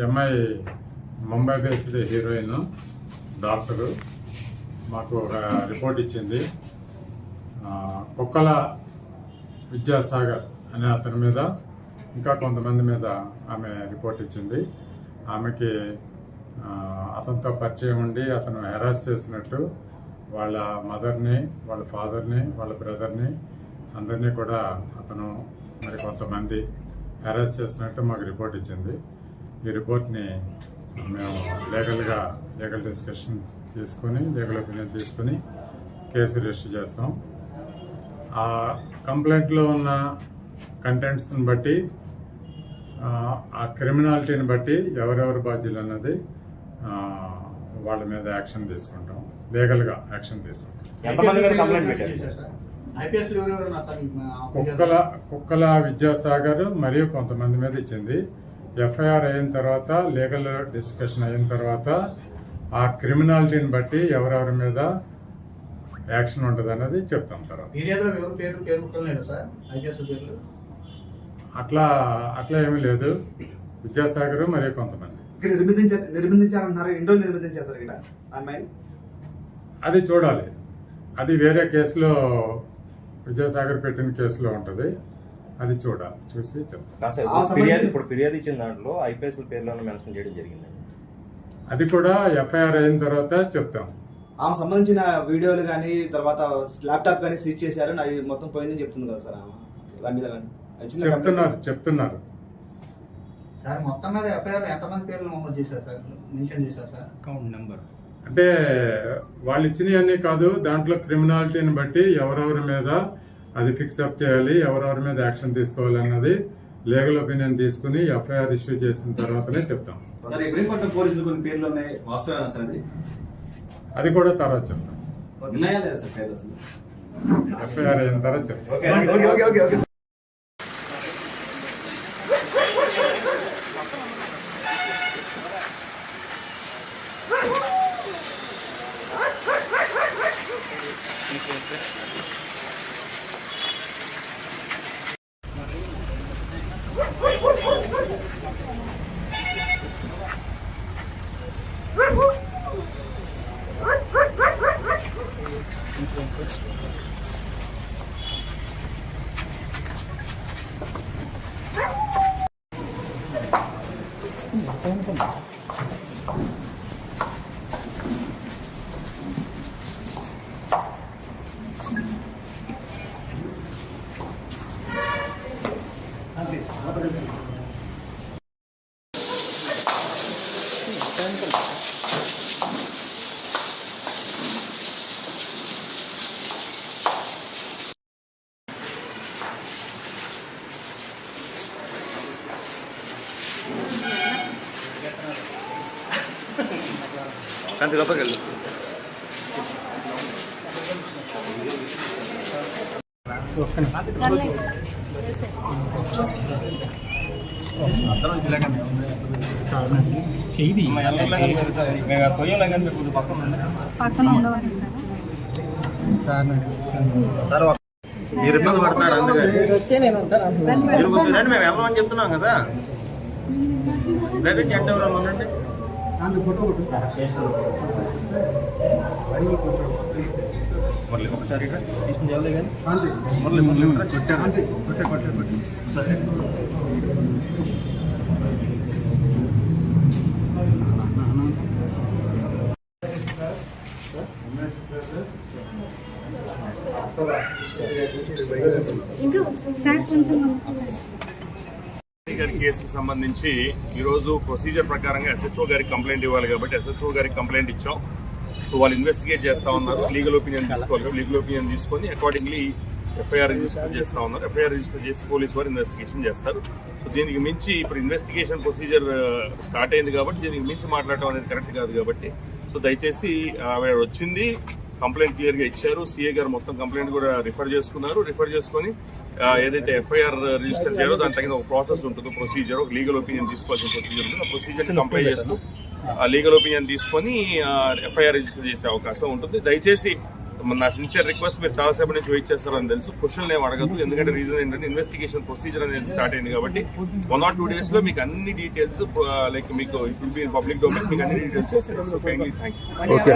MI Mumbai based heroine doctor మాకు ఒక report ఇచ్చింది. కుక్కల విద్యాసాగర్ అనే అతని మీద ఇంకా కొంతమంది మీద ఆమె రిపోర్ట్ ఇచ్చింది. ఆమెకి అతనితో పరిచయం ఉండి అతను హెరాస్ చేసినట్టు వాళ్ళ మదర్ని, వాళ్ళ ఫాదర్ని, వాళ్ళ బ్రదర్ని అందరినీ కూడా అతను మరి కొంతమంది హెరాస్ చేసినట్టు మాకు రిపోర్ట్ ఇచ్చింది. ఈ రిపోర్ట్ని మేము లీగల్ డిస్కషన్ తీసుకొని లీగల్ ఒపీనియన్ తీసుకొని కేసు రిజిస్టర్ చేస్తాం. ఆ కంప్లైంట్లో ఉన్న కంటెంట్స్ని బట్టి ఆ క్రిమినాలిటీని బట్టి ఎవరెవరు బాధ్యులు అన్నది వాళ్ళ మీద యాక్షన్ తీసుకుంటాం, లీగల్గా యాక్షన్ తీసుకుంటాం. కుక్కల విద్యాసాగర్ మరియు కొంతమంది మీద ఇచ్చింది. ఎఫ్ఐఆర్ అయిన తర్వాత లీగల్ డిస్కషన్ అయిన తర్వాత ఆ క్రిమినాలిటీని బట్టి ఎవరెవరి మీద యాక్షన్ ఉంటుంది అన్నది చెప్తాం. తర్వాత అట్లా ఏమీ లేదు. విద్యాసాగర్ మరియు కొంతమంది అది చూడాలి. అది వేరే కేసులో విద్యాసాగర్ పెట్టిన కేసులో ఉంటుంది. అది చూడాలి, చూసి చెప్తాం. ఇప్పుడు ఫిర్యాదు ఇచ్చిన దాంట్లో ఐపీఎస్ పేర్లను మెన్షన్ చేయడం జరిగింది. అది కూడా ఎఫ్ఐఆర్ అయిన తర్వాత చెప్తాం. ఆమె సంబంధించిన వీడియోలు కానీ తర్వాత ల్యాప్టాప్ కానీ సీజ్ చేశారు, అవి మొత్తం పోయిందని చెప్తుంది కదా సార్. చెప్తున్నారు సార్. మొత్తం మీద ఎఫ్ఐఆర్ ఎంతమంది పేర్లు నమోదు చేశారు సార్, మెన్షన్ చేశారు సార్? అకౌంట్ నెంబర్ అంటే వాళ్ళు ఇచ్చినవన్నీ కాదు, దాంట్లో క్రిమినాలిటీని బట్టి ఎవరెవరి మీద అది ఫిక్సప్ చేయాలి, ఎవరెవరి మీద యాక్షన్ తీసుకోవాలి అన్నది లీగల్ ఒపీనియన్ తీసుకుని ఎఫ్ఐఆర్ ఇష్యూ చేసిన తర్వాతనే చెప్తాం. పోలీసులు కొన్ని పేర్లు ఉన్నాయి, వాస్తవేనా సార్? అది కూడా తర్వాత చెప్తాం. ఎఫ్ఐఆర్ అయిన తర్వాత చెప్తాం. కంచి లోపలికి మీరు ఇబ్బంది పడతారు, అందుకని మేము వెళ్ళమని చెప్తున్నాం కదా. లేదా జంట ఎవరన్నా ఉండండి. మురళి ఒకసారి తీసుకుని వెళ్ళలే కానీ మురళి కొట్టాడు. సరే గారి కేసుకు సంబంధించి ఈరోజు ప్రొసీజర్ ప్రకారంగా ఎస్హెచ్ఓ గారికి కంప్లైంట్ ఇవ్వాలి కాబట్టి ఎస్హెచ్ఓ గారికి కంప్లైంట్ ఇచ్చాం. సో వాళ్ళు ఇన్వెస్టిగేట్ చేస్తా ఉన్నారు. లీగల్ ఒపీనియన్ తీసుకోవాలి. లీగల్ ఒపీనియన్ తీసుకొని అకార్డింగ్లీ ఎఫ్ఐఆర్ రిజిస్టర్ చేస్తా ఉన్నారు. ఎఫ్ఐఆర్ రిజిస్టర్ చేసి పోలీసు వారు ఇన్వెస్టిగేషన్ చేస్తారు. సో దీనికి మించి ఇప్పుడు ఇన్వెస్టిగేషన్ ప్రొసీజర్ స్టార్ట్ అయింది కాబట్టి దీనికి మించి మాట్లాడటం అనేది కరెక్ట్ కాదు కాబట్టి సో దయచేసి ఆవిడ వచ్చింది, కంప్లైంట్ క్లియర్ గా ఇచ్చారు. సిఏ గారు మొత్తం కంప్లైంట్ కూడా రిఫర్ చేసుకున్నారు. రిఫర్ చేసుకుని ఏదైతే ఎఫ్ఐఆర్ రిజిస్టర్ చేయాలో దాని తగిన ఒక ప్రాసెస్ ఉంటుంది, ప్రొసీజర్, ఒక లీగల్ ఒపీనియన్ తీసుకోవాల్సిన ప్రొసీజర్ ఉంటుంది. ఆ ప్రొసీజర్ కంప్లై చేస్తూ లీగల్ ఒపీనియన్ తీసుకొని ఎఫ్ఐఆర్ రిజిస్టర్ చేసే అవకాశం ఉంటుంది. దయచేసి నా సిన్సియర్ రిక్వెస్ట్, మీరు చాలాసేపు నుంచి వెయిట్ చేస్తారని తెలుసు. క్వశ్చన్లు ఏం అడగద్దు, ఎందుకంటే రీజన్ ఏంటంటే ఇన్వెస్టిగేషన్ ప్రొసీజర్ అనేది స్టార్ట్ అయింది కాబట్టి 1 or 2 days లో మీకు అన్ని డీటెయిల్స్ లైక్ మీకు ఇప్పుడు పబ్లిక్ డొమైన్ మీకు అన్ని డీటెయిల్స్ వస్తాయి. So kindly thank you. Okay